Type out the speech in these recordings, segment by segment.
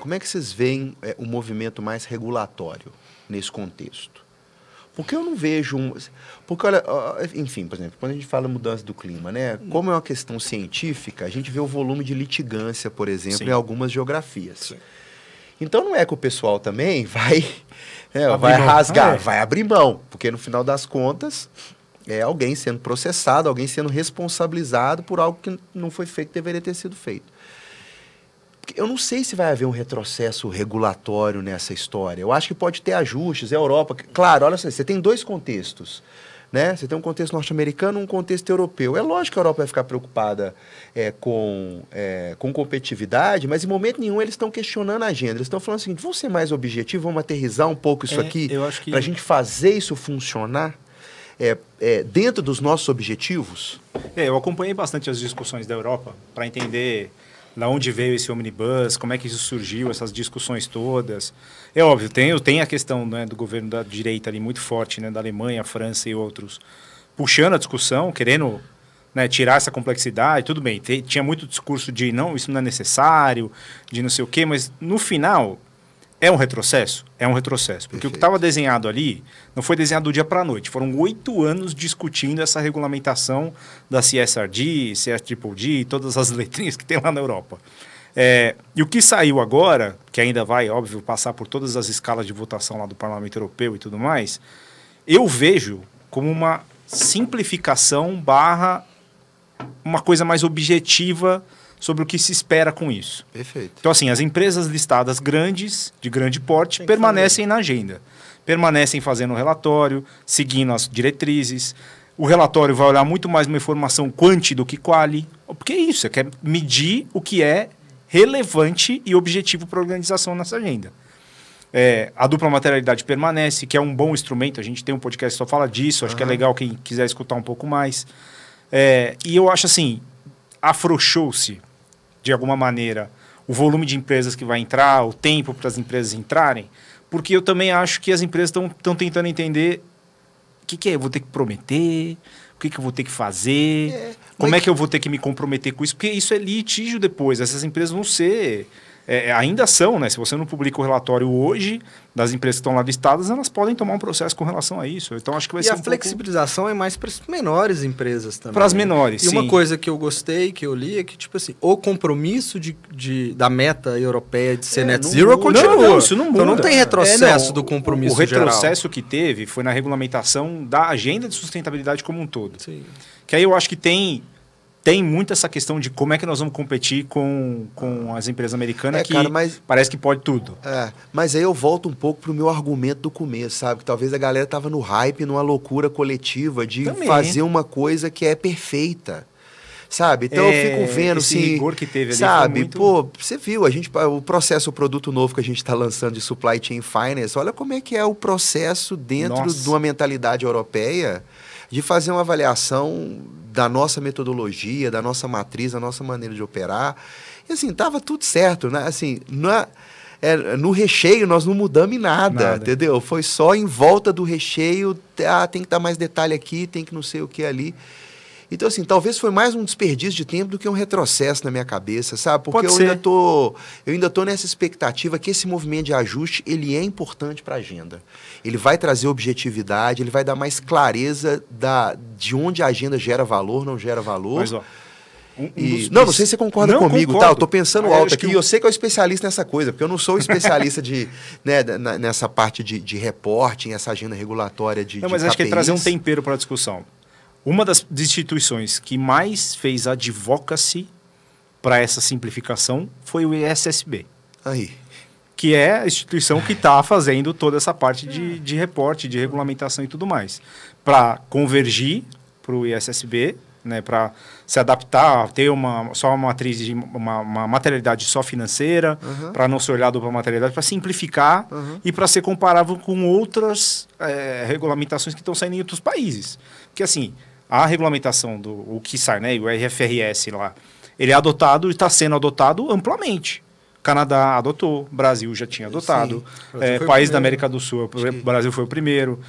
como é que vocês veem o movimento mais regulatório nesse contexto? Porque eu não vejo Porque, olha, enfim, por exemplo, quando a gente fala mudança do clima, né? Como é uma questão científica, a gente vê o volume de litigância, por exemplo, Sim. em algumas geografias. Sim. Então não é que o pessoal também vai rasgar, vai abrir mão, porque no final das contas é alguém sendo processado, alguém sendo responsabilizado por algo que não foi feito, que deveria ter sido feito. Eu não sei se vai haver um retrocesso regulatório nessa história. Eu acho que pode ter ajustes. A Europa, claro, olha só, você tem dois contextos, né? Você tem um contexto norte-americano e um contexto europeu. É lógico que a Europa vai ficar preocupada com competitividade, mas em momento nenhum eles estão questionando a agenda. Eles estão falando o seguinte: vamos ser mais objetivos, vamos aterrizar um pouco isso aqui para a gente fazer isso funcionar dentro dos nossos objetivos. Eu acompanhei bastante as discussões da Europa para entender da onde veio esse omnibus, como é que isso surgiu, essas discussões todas. É óbvio, tem a questão, né, do governo da direita ali muito forte, né, da Alemanha, França e outros, puxando a discussão, querendo, né, tirar essa complexidade. Tudo bem, tinha muito discurso de não, isso não é necessário, de não sei o quê, mas no final é um retrocesso? É um retrocesso. Porque Perfeito. O que estava desenhado ali não foi desenhado do dia para a noite. Foram 8 anos discutindo essa regulamentação da CSRD, CSDDD, todas as letrinhas que tem lá na Europa. E o que saiu agora, que ainda vai, óbvio, passar por todas as escalas de votação lá do Parlamento Europeu e tudo mais, eu vejo como uma simplificação barra uma coisa mais objetiva sobre o que se espera com isso. Perfeito. Então, assim, as empresas listadas grandes, de grande porte, permanecem na agenda. Permanecem fazendo o relatório, seguindo as diretrizes. O relatório vai olhar muito mais uma informação quanti do que quali. Porque é isso, você quer medir o que é relevante e objetivo para a organização nessa agenda. A dupla materialidade permanece, que é um bom instrumento. A gente tem um podcast que só fala disso. Acho que é legal quem quiser escutar um pouco mais. E eu acho assim, afrouxou-se de alguma maneira, o volume de empresas que vai entrar, o tempo para as empresas entrarem, porque eu também acho que as empresas estão tentando entender o que eu vou ter que prometer, o que eu vou ter que fazer, como é que eu vou ter que me comprometer com isso, porque isso é litígio depois. Essas empresas vão ser... ainda são, né? Se você não publica o relatório hoje das empresas que estão lá listadas, elas podem tomar um processo com relação a isso. Então, acho que vai ser a flexibilização é mais para as menores empresas também. Para as menores, sim. E uma coisa que eu gostei, que eu li, é que, tipo assim, o compromisso da meta europeia de ser net zero continua. Não, isso não muda. Então não tem retrocesso do compromisso geral. O retrocesso que teve foi na regulamentação da agenda de sustentabilidade como um todo. Sim. Que aí eu acho que tem muito essa questão de como é que nós vamos competir com as empresas americanas que parece que pode tudo. Mas aí eu volto um pouco pro meu argumento do começo, sabe? Que talvez a galera tava no hype, numa loucura coletiva de fazer uma coisa que é perfeita. Sabe? Então eu fico vendo esse rigor que teve ali, sabe? Muito... Pô, você viu, o produto novo que a gente está lançando de Supply Chain Finance, olha como é que é o processo dentro de uma mentalidade europeia de fazer uma avaliação da nossa metodologia, da nossa matriz, da nossa maneira de operar. E assim, estava tudo certo, né? Assim, no recheio nós não mudamos em nada, entendeu? Foi só em volta do recheio, tem que dar mais detalhe aqui, tem que não sei o que ali. Então, assim, talvez foi mais um desperdício de tempo do que um retrocesso na minha cabeça, sabe? Porque eu ainda tô nessa expectativa que esse movimento de ajuste, ele é importante para a agenda. Ele vai trazer objetividade, ele vai dar mais clareza de onde a agenda gera valor, não gera valor. Mas, ó, não sei se você concorda comigo, concordo. tá? Eu tô pensando alto aqui, eu sei que eu sou especialista nessa coisa, porque eu não sou especialista nessa parte de reporting, essa agenda regulatória de mas KPIs. Acho que é trazer um tempero para a discussão. Uma das instituições que mais fez advocacy para essa simplificação foi o ISSB. Aí. Que é a instituição que está fazendo toda essa parte de reporte, de regulamentação e tudo mais. Para convergir para o ISSB, né, para se adaptar, ter só uma matriz de uma materialidade só financeira, para não ser olhado para a materialidade, para simplificar e para ser comparável com outras regulamentações que estão saindo em outros países. Porque assim, a regulamentação o que sai, né, o RFRS lá, ele é adotado e está sendo adotado amplamente. Canadá adotou, Brasil já tinha adotado, país da América do Sul, o Brasil foi o primeiro,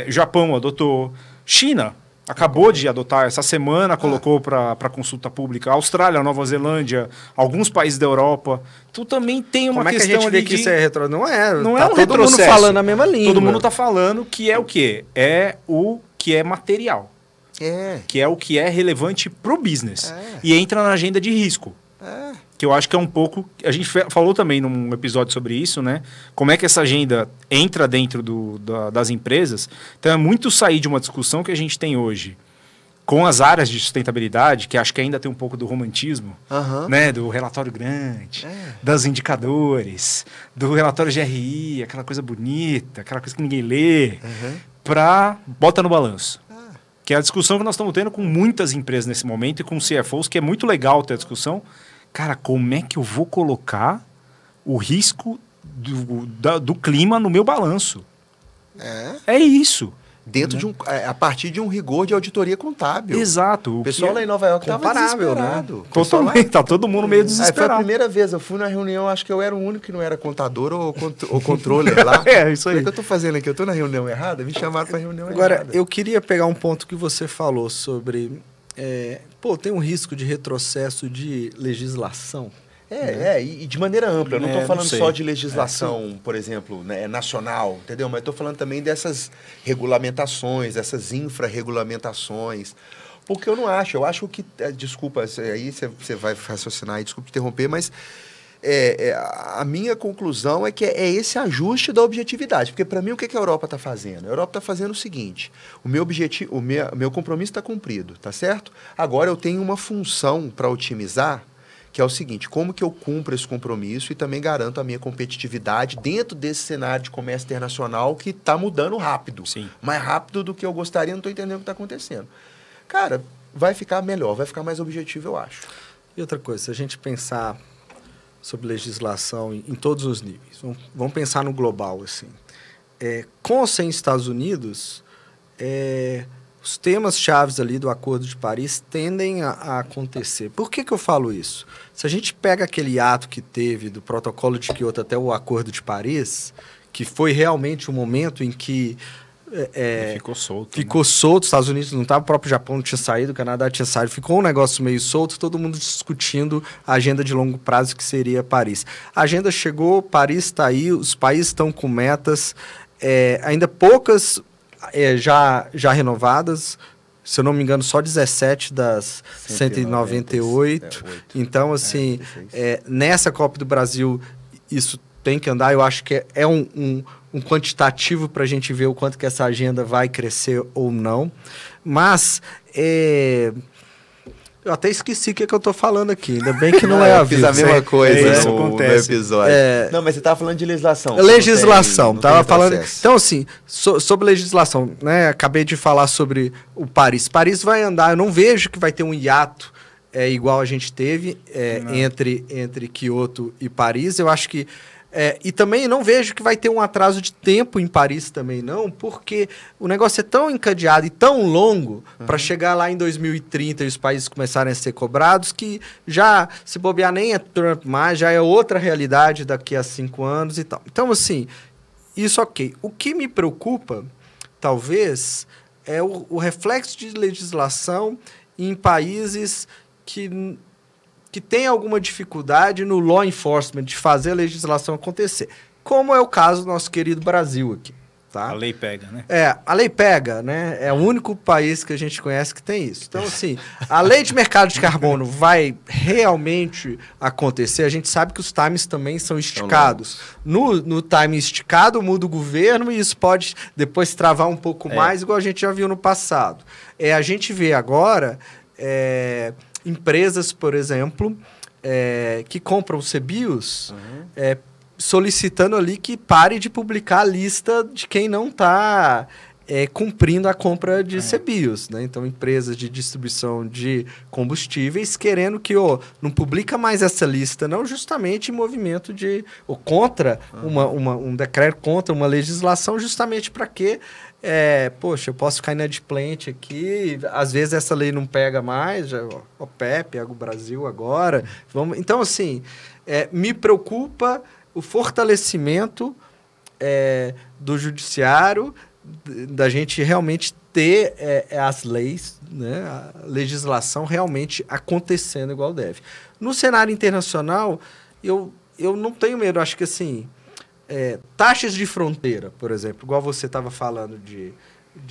Japão adotou, China Acabou de adotar, essa semana colocou para consulta pública. Austrália, Nova Zelândia, alguns países da Europa. Tu também tem uma questão que a gente vê ali que isso é retro... Não é. Não tá é um todo retrocesso. mundo falando a mesma língua. Todo mundo está falando que é o quê? É o que é material. Que é o que é relevante pro business. E entra na agenda de risco. Que eu acho que é um pouco... A gente falou também num episódio sobre isso, né? Como é que essa agenda entra dentro das empresas. Então é muito sair de uma discussão que a gente tem hoje com as áreas de sustentabilidade, que acho que ainda tem um pouco do romantismo, né? Do relatório grande, dos indicadores, do relatório GRI, aquela coisa bonita, aquela coisa que ninguém lê, para bota no balanço. Que é a discussão que nós estamos tendo com muitas empresas nesse momento e com CFOs, que é muito legal ter a discussão. Cara, como é que eu vou colocar o risco do clima no meu balanço? É isso. Dentro de a partir de um rigor de auditoria contábil. Exato. O pessoal lá em Nova York estava desesperado. Né? Totalmente, tá todo mundo meio desesperado. Foi a primeira vez, eu fui na reunião, acho que eu era o único que não era contador ou controller lá. Isso aí. O que eu estou fazendo aqui? Eu estou na reunião errada? Me chamaram para a reunião errada. Agora, eu queria pegar um ponto que você falou sobre... tem um risco de retrocesso de legislação. E de maneira ampla. Eu não estou falando só de legislação, por exemplo, né, nacional, entendeu? Mas estou falando também dessas regulamentações, dessas infra-regulamentações. Porque eu não acho. Eu acho que... Desculpa, aí você vai raciocinar e desculpa te interromper, mas a minha conclusão é que é esse ajuste da objetividade. Porque, para mim, o que a Europa está fazendo? A Europa está fazendo o seguinte: o meu objetivo, meu compromisso está cumprido, tá certo? Agora eu tenho uma função para otimizar, que é o seguinte: como que eu cumpro esse compromisso e também garanto a minha competitividade dentro desse cenário de comércio internacional que está mudando rápido. Sim. Mais rápido do que eu gostaria, não estou entendendo o que está acontecendo. Cara, vai ficar melhor, vai ficar mais objetivo, eu acho. E outra coisa, se a gente pensar sobre legislação em todos os níveis, vamos pensar no global, assim. Com ou sem Estados Unidos, os temas chaves ali do Acordo de Paris tendem a acontecer. Por que eu falo isso? Se a gente pega aquele ato que teve do Protocolo de Kyoto até o Acordo de Paris, que foi realmente o momento em que ficou solto. Ficou solto, os Estados Unidos não estava, o próprio Japão não tinha saído, o Canadá tinha saído, ficou um negócio meio solto, todo mundo discutindo a agenda de longo prazo que seria Paris. A agenda chegou, Paris está aí, os países estão com metas, ainda poucas... já renovadas, se eu não me engano, só 17 das 198. Então, assim, nessa Copa do Brasil, isso tem que andar. Eu acho que é um quantitativo para a gente ver o quanto que essa agenda vai crescer ou não. Mas... eu até esqueci o que eu estou falando aqui. Ainda bem que não é a fiz a mesma coisa no episódio. Não, mas você estava falando de legislação. Legislação. Estava falando... Então, assim, sobre legislação, né? Acabei de falar sobre o Paris. Paris vai andar. Eu não vejo que vai ter um hiato igual a gente teve entre Kyoto e Paris. Eu acho que... e também não vejo que vai ter um atraso de tempo em Paris também, não, porque o negócio é tão encadeado e tão longo para chegar lá em 2030 e os países começarem a ser cobrados que já, se bobear, nem é Trump mais, já é outra realidade daqui a 5 anos e tal. Então, assim, isso ok. O que me preocupa, talvez, é o reflexo de legislação em países que tem alguma dificuldade no law enforcement, de fazer a legislação acontecer. Como é o caso do nosso querido Brasil aqui. Tá? A lei pega, né? A lei pega, né? É o único país que a gente conhece que tem isso. Então, assim, a lei de mercado de carbono vai realmente acontecer. A gente sabe que os times também são esticados. No time esticado, muda o governo e isso pode depois travar um pouco mais, igual a gente já viu no passado. A gente vê agora... empresas, por exemplo, que compram CBIOS, solicitando ali que pare de publicar a lista de quem não está cumprindo a compra de CBIOS. Né? Então, empresas de distribuição de combustíveis querendo que não publica mais essa lista, não, justamente em movimento de... ou contra um decreto, contra uma legislação, justamente para que poxa, eu posso ficar inadimplente aqui, às vezes essa lei não pega mais, o PEP, pega o Brasil agora. Então, assim, me preocupa o fortalecimento do judiciário, da gente realmente ter as leis, né, a legislação realmente acontecendo igual deve. No cenário internacional, eu não tenho medo. Acho que assim, taxas de fronteira, por exemplo, igual você estava falando de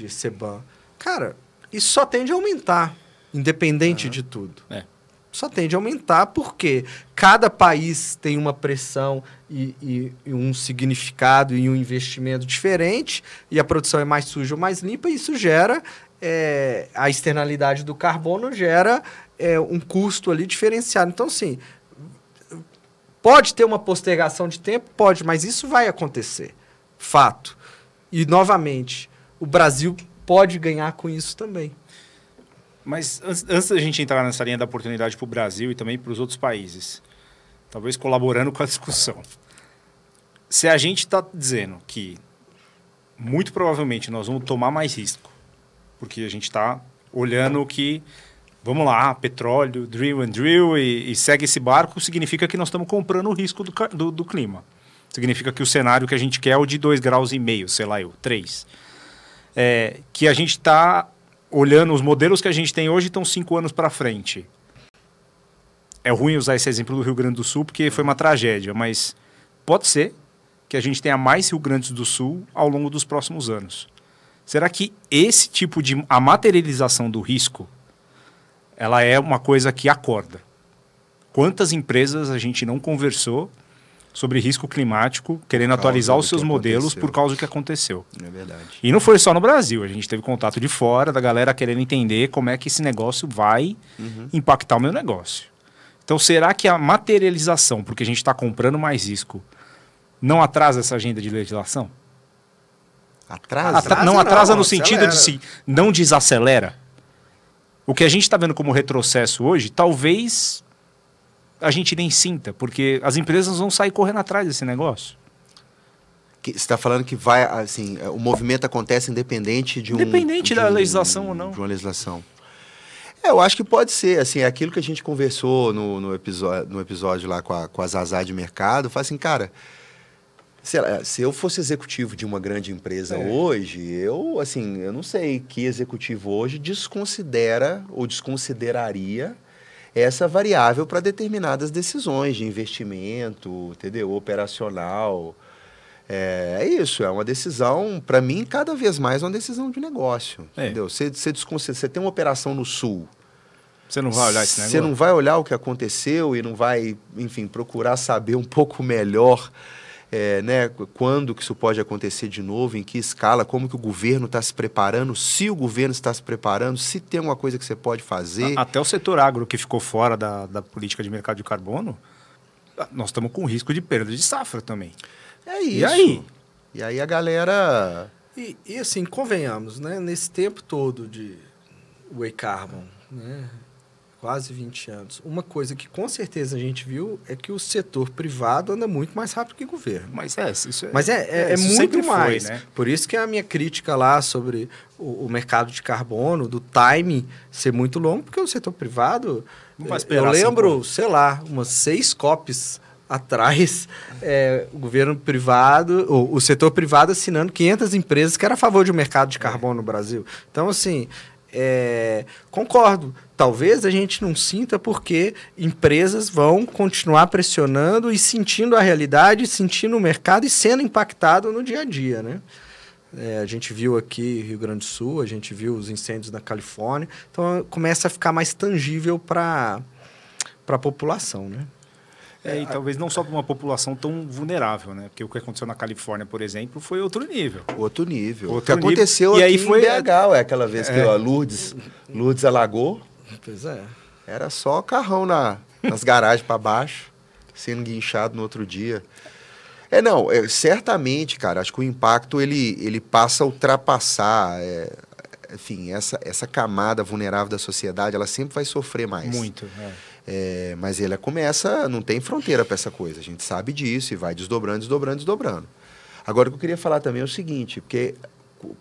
CBAM, cara, isso só tende a aumentar, independente de tudo. Só tende a aumentar porque cada país tem uma pressão e um significado e um investimento diferente, e a produção é mais suja ou mais limpa, e isso gera, a externalidade do carbono gera um custo ali diferenciado. Então, assim, pode ter uma postergação de tempo? Pode, mas isso vai acontecer. Fato. E, novamente, o Brasil pode ganhar com isso também. Mas antes da gente entrar nessa linha da oportunidade para o Brasil e também para os outros países, talvez colaborando com a discussão, se a gente está dizendo que muito provavelmente nós vamos tomar mais risco, porque a gente está olhando que, vamos lá, petróleo, drill e segue esse barco, significa que nós estamos comprando o risco do clima. Significa que o cenário que a gente quer é o de 2,5 graus, sei lá 3. Que a gente está olhando, os modelos que a gente tem hoje estão 5 anos para frente. É ruim usar esse exemplo do Rio Grande do Sul, porque foi uma tragédia, mas pode ser que a gente tenha mais Rio Grande do Sul ao longo dos próximos anos. Será que esse tipo de... a materialização do risco, ela é uma coisa que acorda? Quantas empresas a gente não conversou sobre risco climático, querendo atualizar os seus modelos por causa do que aconteceu? É verdade. E não foi só no Brasil, a gente teve contato de fora, da galera querendo entender como é que esse negócio vai impactar o meu negócio. Então, será que a materialização, porque a gente está comprando mais risco, não atrasa essa agenda de legislação? Não atrasa no sentido de se não desacelera. O que a gente está vendo como retrocesso hoje, talvez a gente nem sinta, porque as empresas vão sair correndo atrás desse negócio. Você está falando que vai, assim, o movimento acontece independente da legislação ou não. De uma legislação. Eu acho que pode ser, assim, é aquilo que a gente conversou no episódio lá com a Zazá de mercado, fala assim, cara, se eu fosse executivo de uma grande empresa hoje, eu não sei que executivo hoje desconsidera ou desconsideraria essa variável para determinadas decisões de investimento, entendeu? Operacional. É isso, é uma decisão, para mim, cada vez mais uma decisão de negócio, entendeu? Você tem uma operação no Sul. Você não vai olhar esse negócio? Você não vai olhar o que aconteceu e não vai, enfim, procurar saber um pouco melhor né, quando que isso pode acontecer de novo, em que escala, como que o governo está se preparando, se o governo está se preparando, se tem uma coisa que você pode fazer. Até o setor agro que ficou fora da política de mercado de carbono, nós estamos com risco de perda de safra também. É isso. E aí? E aí a galera... E assim, convenhamos, né? Nesse tempo todo de Way Carbon, né? Quase 20 anos. Uma coisa que com certeza a gente viu é que o setor privado anda muito mais rápido que o governo. Mas isso muito mais. Foi, né? Por isso que a minha crítica lá sobre o mercado de carbono, do timing ser muito longo, porque o setor privado... Não vai esperar, eu lembro, sei lá, umas 6 COPs atrás, o governo privado, o setor privado assinando 500 empresas que eram a favor de um mercado de carbono no Brasil. Então, assim... concordo. Talvez a gente não sinta porque empresas vão continuar pressionando e sentindo a realidade, sentindo o mercado e sendo impactado no dia a dia, né? A gente viu aqui Rio Grande do Sul, a gente viu os incêndios na Califórnia, então começa a ficar mais tangível para a população, né? E talvez não só para uma população tão vulnerável, né? Porque o que aconteceu na Califórnia, por exemplo, foi outro nível. Outro nível. O que aconteceu aqui em BH, aquela vez que a Lourdes alagou. Pois é. Era só carrão nas garagens para baixo, sendo guinchado no outro dia. Certamente, cara, acho que o impacto ele passa a ultrapassar, enfim, essa camada vulnerável da sociedade, ela sempre vai sofrer mais. Muito, mas ele começa, não tem fronteira para essa coisa, a gente sabe disso e vai desdobrando. Agora, o que eu queria falar também é o seguinte, porque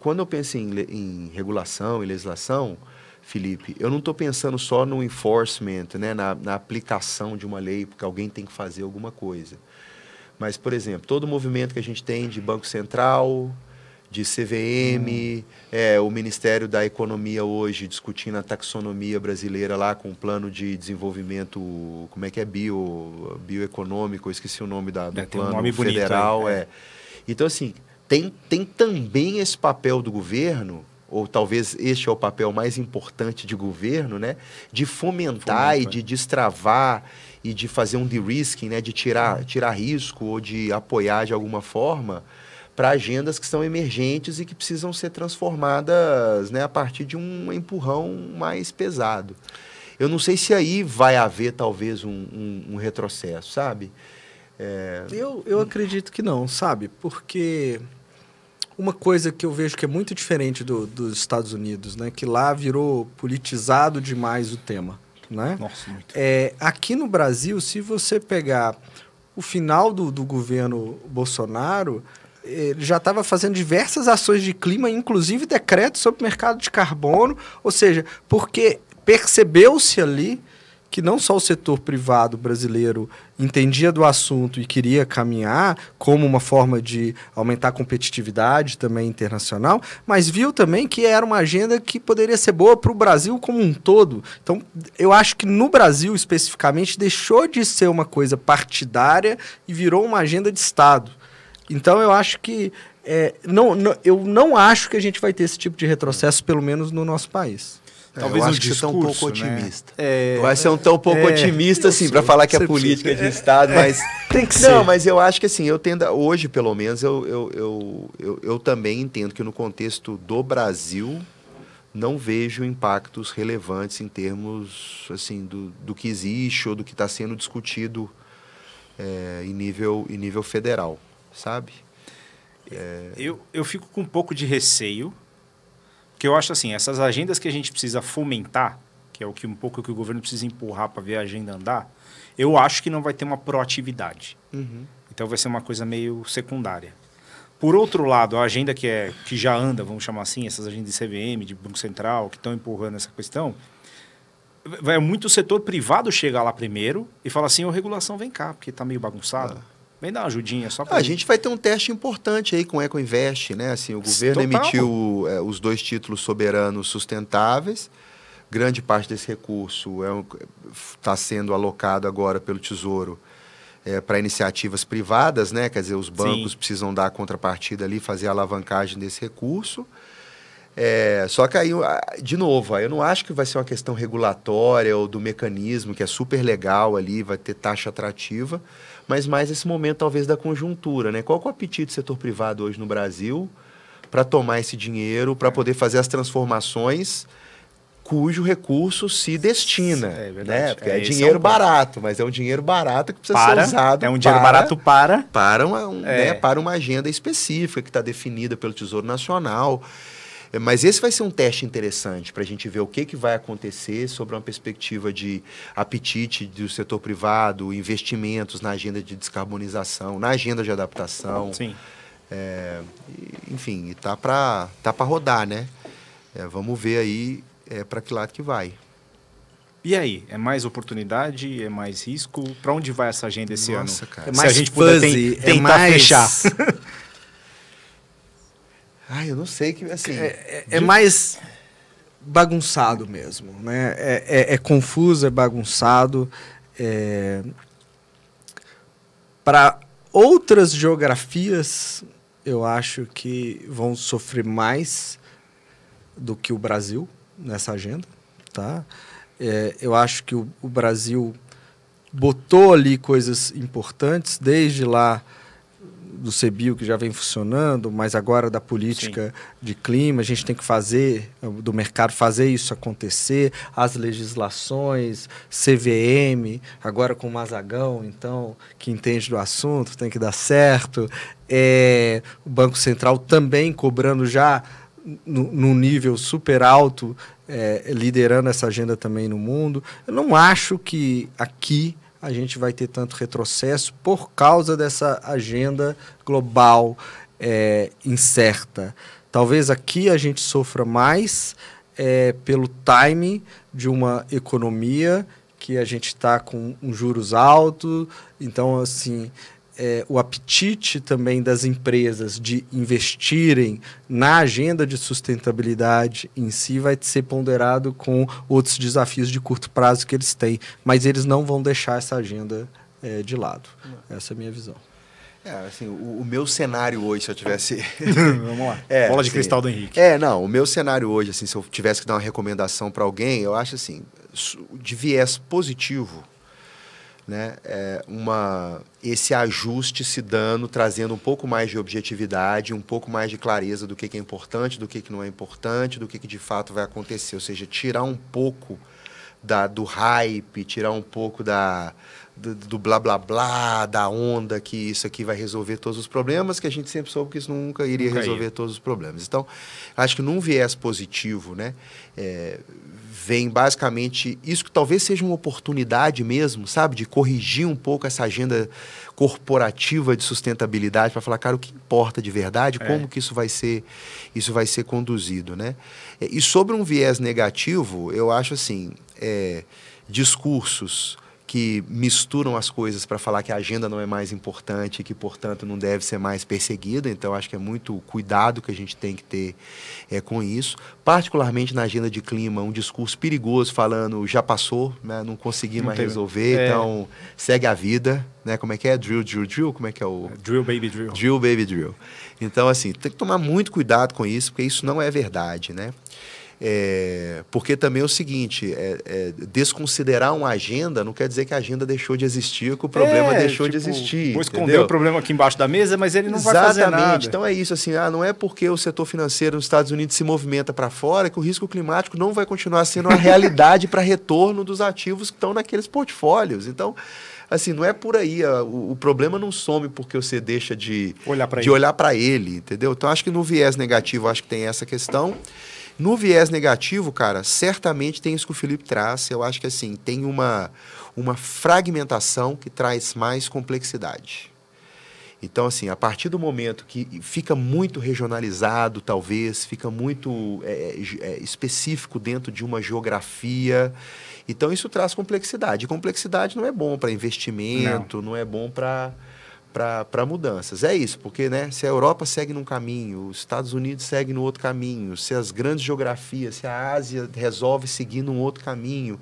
quando eu penso em regulação e legislação, Felipe, eu não estou pensando só no enforcement, né, na aplicação de uma lei, porque alguém tem que fazer alguma coisa. Mas, por exemplo, todo o movimento que a gente tem de Banco Central, de CVM, o Ministério da Economia hoje discutindo a taxonomia brasileira lá com o plano de desenvolvimento, como é que é, bioeconômico, eu esqueci o nome do plano nome federal. Então, assim, tem também esse papel do governo, ou talvez este é o papel mais importante de governo, né, de fomentar e de destravar e de fazer um de-risking, né, de tirar risco ou de apoiar de alguma forma para agendas que são emergentes e que precisam ser transformadas, né, a partir de um empurrão mais pesado. Eu não sei se aí vai haver talvez um retrocesso, sabe? Eu acredito que não, sabe? Porque uma coisa que eu vejo que é muito diferente dos Estados Unidos, né, que lá virou politizado demais o tema, né? Nossa, muito. Aqui no Brasil, se você pegar o final do governo Bolsonaro, ele já estava fazendo diversas ações de clima, inclusive decretos sobre o mercado de carbono, ou seja, porque percebeu-se ali que não só o setor privado brasileiro entendia do assunto e queria caminhar como uma forma de aumentar a competitividade também internacional, mas viu também que era uma agenda que poderia ser boa para o Brasil como um todo. Então, eu acho que no Brasil, especificamente, deixou de ser uma coisa partidária e virou uma agenda de Estado. Então, eu acho que eu não acho que a gente vai ter esse tipo de retrocesso, pelo menos no nosso país. Talvez eu acho que você está um pouco otimista. Eu acho que você é um tão pouco otimista, assim, para falar que é política de Estado, mas... Tem que ser. Não, mas eu acho que, assim, eu tendo... Hoje, pelo menos, eu também entendo que no contexto do Brasil não vejo impactos relevantes em termos, assim, do que existe ou do que está sendo discutido em nível federal, sabe? Eu fico com um pouco de receio, porque eu acho assim, essas agendas que a gente precisa fomentar, que é um pouco que o governo precisa empurrar para ver a agenda andar, eu acho que não vai ter uma proatividade. Uhum. Então vai ser uma coisa meio secundária. Por outro lado, a agenda que já anda, vamos chamar assim, essas agendas de CVM, de Banco Central, que estão empurrando essa questão, vai muito o setor privado chegar lá primeiro e falar assim, regulação, vem cá, porque está meio bagunçado. Vem dar uma ajudinha só para... A gente vai ter um teste importante aí com o EcoInvest, né? Assim, o governo emitiu os 2 títulos soberanos sustentáveis. Grande parte desse recurso está sendo alocado agora pelo Tesouro para iniciativas privadas, né? Quer dizer, os bancos precisam dar a contrapartida ali, fazer a alavancagem desse recurso. Só que aí, de novo, eu não acho que vai ser uma questão regulatória ou do mecanismo, que é super legal ali, vai ter taxa atrativa, mas mais esse momento talvez da conjuntura, né? Qual que é o apetite do setor privado hoje no Brasil para tomar esse dinheiro, para poder fazer as transformações cujo recurso se destina, né? Porque é dinheiro barato, mas é um dinheiro barato que precisa ser usado. É um dinheiro barato para uma agenda específica que está definida pelo Tesouro Nacional. Mas esse vai ser um teste interessante para a gente ver o que vai acontecer sobre uma perspectiva de apetite do setor privado, investimentos na agenda de descarbonização, na agenda de adaptação. Sim. Enfim, tá para rodar, né? Vamos ver aí para que lado que vai. E aí? É mais oportunidade? É mais risco? Para onde vai essa agenda esse ano? Cara. É mais se a gente puder tentar fechar. Eu não sei que assim é mais bagunçado mesmo, né? É confuso, é bagunçado. Para outras geografias, eu acho que vão sofrer mais do que o Brasil nessa agenda, tá? Eu acho que o Brasil botou ali coisas importantes, desde lá do CBIO, que já vem funcionando, mas agora da política de clima, a gente tem que fazer, do mercado, fazer isso acontecer, as legislações, CVM, agora com o Mazagão, então, que entende do assunto, tem que dar certo. O Banco Central também cobrando já num nível super alto, liderando essa agenda também no mundo. Eu não acho que aqui a gente vai ter tanto retrocesso por causa dessa agenda global incerta. Talvez aqui a gente sofra mais pelo timing de uma economia que a gente está com juros altos. Então, assim, o apetite também das empresas de investirem na agenda de sustentabilidade em si vai ser ponderado com outros desafios de curto prazo que eles têm, mas eles não vão deixar essa agenda de lado. Essa é a minha visão. Assim, o meu cenário hoje, se eu tivesse... Vamos lá. Bola de cristal do Henrique. Não, o meu cenário hoje, assim, se eu tivesse que dar uma recomendação para alguém, eu acho assim, de viés positivo, né, esse ajuste se dando, trazendo um pouco mais de objetividade, um pouco mais de clareza do que é importante, do que não é importante, do que de fato vai acontecer. Ou seja, tirar um pouco do hype, tirar um pouco do blá blá blá, da onda que isso aqui vai resolver todos os problemas, que a gente sempre soube que isso nunca iria resolver todos os problemas. Então, acho que num viés positivo, né, vem basicamente isso que talvez seja uma oportunidade mesmo, sabe, de corrigir um pouco essa agenda corporativa de sustentabilidade para falar, cara, o que importa de verdade, como que isso vai ser conduzido, né? E sobre um viés negativo, eu acho assim, discursos que misturam as coisas para falar que a agenda não é mais importante e que, portanto, não deve ser mais perseguida. Então, acho que é muito cuidado que a gente tem que ter com isso. Particularmente na agenda de clima, um discurso perigoso falando já passou, né? Não consegui mais resolver, então segue a vida. Né? Como é que é? Drill, drill, drill? Como é que é o... Drill, baby, drill. Drill, baby, drill. Então, assim, tem que tomar muito cuidado com isso, porque isso não é verdade, né? Porque também é o seguinte, desconsiderar uma agenda não quer dizer que a agenda deixou de existir, que o problema deixou de existir. Vou esconder o problema aqui embaixo da mesa, mas ele não vai fazer nada. Exatamente. Então é isso, assim, não é porque o setor financeiro nos Estados Unidos se movimenta para fora que o risco climático não vai continuar sendo uma realidade para retorno dos ativos que estão naqueles portfólios. Então, assim, não é por aí. O problema não some porque você deixa de olhar para ele, entendeu? Então, acho que no viés negativo, acho que tem essa questão. No viés negativo, cara, certamente tem isso que o Felipe traz. Eu acho que, assim, tem uma fragmentação que traz mais complexidade. Então, assim, a partir do momento que fica muito regionalizado, talvez, fica muito específico dentro de uma geografia, então isso traz complexidade. E complexidade não é bom para investimento, não é bom para mudanças. É isso, porque, né, se a Europa segue num caminho, os Estados Unidos seguem no outro caminho, se as grandes geografias, se a Ásia resolve seguir num outro caminho,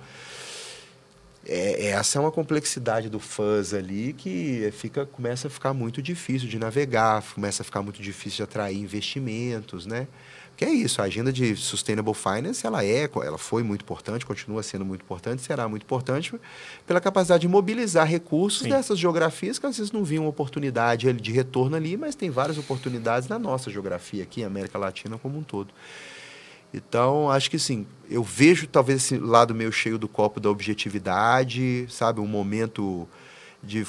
essa é uma complexidade do fuzz ali que começa a ficar muito difícil de navegar, começa a ficar muito difícil de atrair investimentos, né? Que é isso, a agenda de Sustainable Finance, ela foi muito importante, continua sendo muito importante, será muito importante pela capacidade de mobilizar recursos dessas geografias que às vezes não viam oportunidade de retorno ali, mas tem várias oportunidades na nossa geografia aqui, América Latina como um todo. Então, acho que sim, eu vejo talvez esse lado meio cheio do copo da objetividade, sabe, um momento de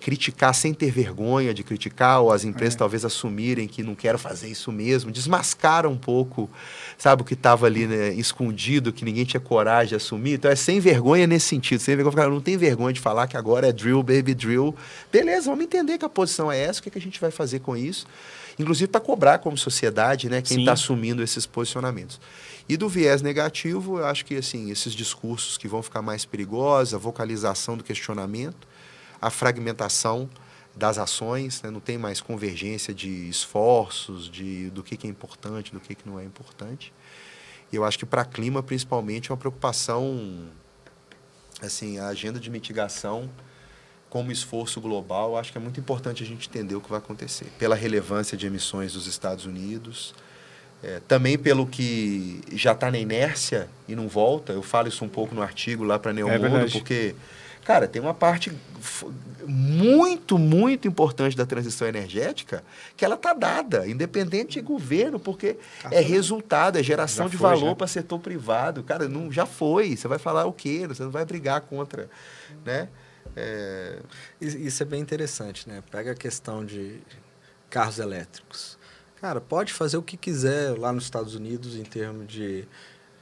criticar sem ter vergonha de criticar, ou as empresas talvez assumirem que não quero fazer isso mesmo, desmascaram um pouco, sabe, o que estava ali, né, escondido, que ninguém tinha coragem de assumir. Então é sem vergonha nesse sentido, sem vergonha, não tem vergonha de falar que agora é drill, baby, drill. Beleza, vamos entender que a posição é essa, o que a gente vai fazer com isso. Inclusive para cobrar como sociedade, né, quem está assumindo esses posicionamentos. E do viés negativo, eu acho que, assim, esses discursos que vão ficar mais perigosos, a vocalização do questionamento, a fragmentação das ações, né? Não tem mais convergência de esforços, do que é importante, do que não é importante. E eu acho que para clima, principalmente, é uma preocupação, assim, a agenda de mitigação como esforço global, eu acho que é muito importante a gente entender o que vai acontecer. Pela relevância de emissões dos Estados Unidos, também pelo que já está na inércia e não volta. Eu falo isso um pouco no artigo lá para Neomundo, porque, cara, tem uma parte muito, muito importante da transição energética que ela está dada, independente de governo, porque é resultado, é geração de valor para setor privado. Cara, já foi. Você vai falar o quê? Você não vai brigar contra, né? Isso é bem interessante, né? Pega a questão de carros elétricos. Cara, pode fazer o que quiser lá nos Estados Unidos em termos de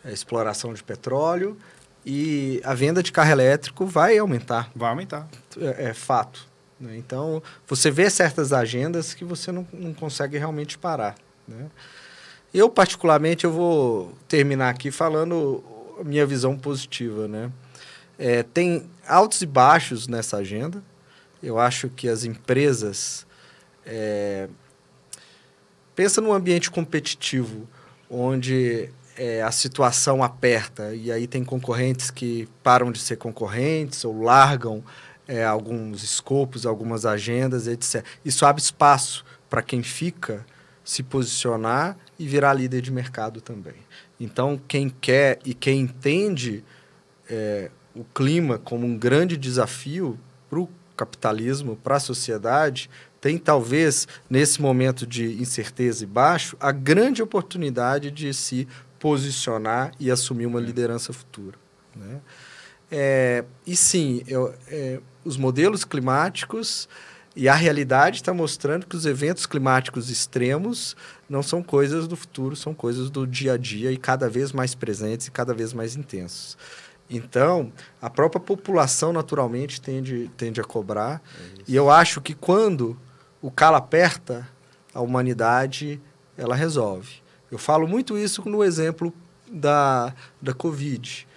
exploração de petróleo e a venda de carro elétrico vai aumentar. Vai aumentar. É fato. Né? Então, você vê certas agendas que você não consegue realmente parar. Né? Eu, particularmente, eu vou terminar aqui falando a minha visão positiva, né? Tem altos e baixos nessa agenda. eu acho que as empresas... pensa num ambiente competitivo, onde a situação aperta, e aí tem concorrentes que param de ser concorrentes ou largam alguns escopos, algumas agendas, etc. Isso abre espaço para quem fica se posicionar e virar líder de mercado também. Então, quem quer e quem entende o clima como um grande desafio para o capitalismo, para a sociedade, tem talvez, nesse momento de incerteza e baixo, a grande oportunidade de se posicionar e assumir uma liderança futura, né? E sim, os modelos climáticos e a realidade está mostrando que os eventos climáticos extremos não são coisas do futuro, são coisas do dia a dia e cada vez mais presentes e cada vez mais intensos. Então, a própria população naturalmente tende a cobrar. E eu acho que quando o calo aperta, a humanidade ela resolve. Eu falo muito isso no exemplo da Covid.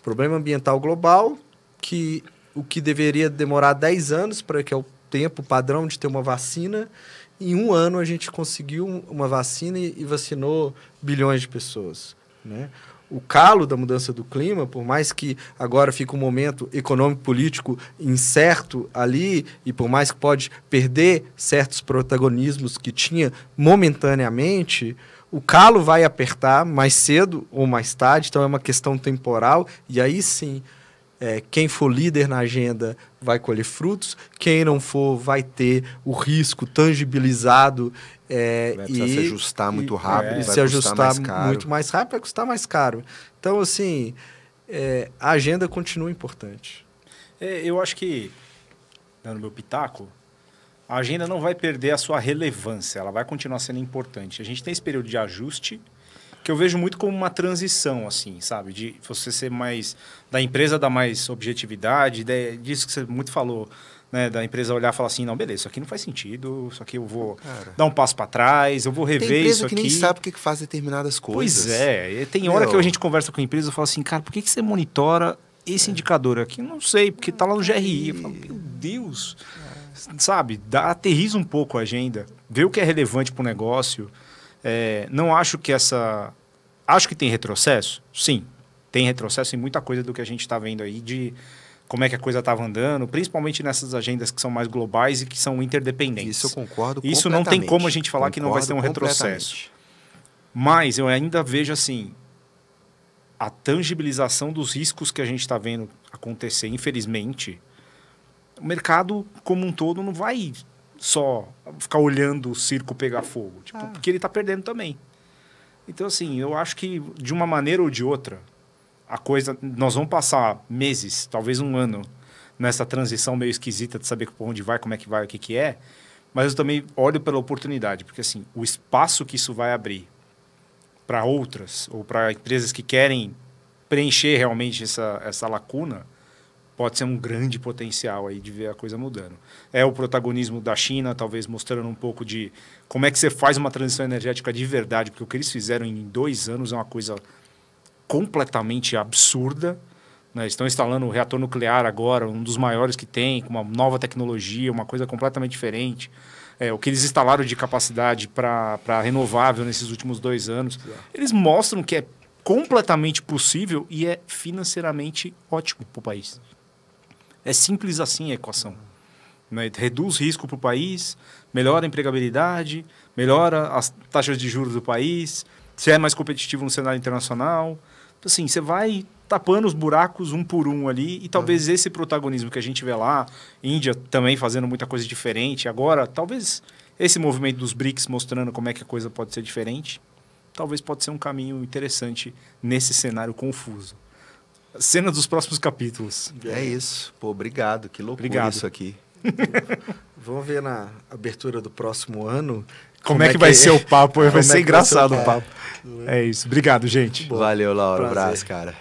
Problema ambiental global, que o que deveria demorar 10 anos, para que é o tempo padrão de ter uma vacina, em 1 ano a gente conseguiu uma vacina e vacinou bilhões de pessoas, né? O calo da mudança do clima, por mais que agora fique um momento econômico-político incerto ali, e por mais que pode perder certos protagonismos que tinha momentaneamente, o calo vai apertar mais cedo ou mais tarde, então é uma questão temporal, e aí sim, quem for líder na agenda vai colher frutos, quem não for vai ter o risco tangibilizado. Vai precisar se ajustar muito rápido, vai se ajustar muito mais rápido, vai custar mais caro. Então, assim, a agenda continua importante. Eu acho que, dando meu pitaco, a agenda não vai perder a sua relevância, ela vai continuar sendo importante. A gente tem esse período de ajuste, que eu vejo muito como uma transição, assim, sabe? De você ser mais... Da empresa dar mais objetividade, disso que você muito falou, né? Da empresa olhar e falar assim, não, beleza, isso aqui não faz sentido, isso aqui eu vou dar um passo para trás, eu vou rever isso aqui. Tem empresa que nem sabe o que faz determinadas coisas. Pois é, tem hora que a gente conversa com a empresa e fala assim, cara, por que você monitora esse indicador aqui? Não sei, porque tá lá no GRI. Eu falo, meu Deus, sabe? Aterriza um pouco a agenda, vê o que é relevante para o negócio. Não acho que Acho que tem retrocesso? Sim, tem retrocesso em muita coisa do que a gente está vendo aí, de como é que a coisa estava andando, principalmente nessas agendas que são mais globais e que são interdependentes. Isso eu concordo completamente. Isso não tem como a gente falar que não vai ter um retrocesso. Mas eu ainda vejo assim, a tangibilização dos riscos que a gente está vendo acontecer, infelizmente, o mercado como um todo não vai só ficar olhando o circo pegar fogo, porque ele está perdendo também. Então, assim, eu acho que de uma maneira ou de outra, nós vamos passar meses, talvez 1 ano, nessa transição meio esquisita de saber por onde vai, como é que vai, o que é, mas eu também olho pela oportunidade, porque assim, o espaço que isso vai abrir para outras, ou para empresas que querem preencher realmente essa lacuna, pode ser um grande potencial aí de ver a coisa mudando. O protagonismo da China, talvez mostrando um pouco de como é que você faz uma transição energética de verdade, porque o que eles fizeram em 2 anos é uma coisa completamente absurda, né? Estão instalando o reator nuclear agora, um dos maiores que tem, com uma nova tecnologia, uma coisa completamente diferente. O que eles instalaram de capacidade para renovável nesses últimos 2 anos, eles mostram que é completamente possível e é financeiramente ótimo para o país. É simples assim a equação, né? Reduz risco para o país, melhora a empregabilidade, melhora as taxas de juros do país, se é mais competitivo no cenário internacional. Assim, você vai tapando os buracos um por um ali e talvez esse protagonismo que a gente vê lá, Índia também fazendo muita coisa diferente, agora talvez esse movimento dos BRICS mostrando como é que a coisa pode ser diferente, talvez pode ser um caminho interessante nesse cenário confuso. Cena dos próximos capítulos. É isso. Pô, obrigado. Que loucura isso aqui. Vamos ver na abertura do próximo ano como é que vai ser o papo. Vai ser engraçado o papo. É isso. Obrigado, gente. Valeu, Laura. Um abraço, cara.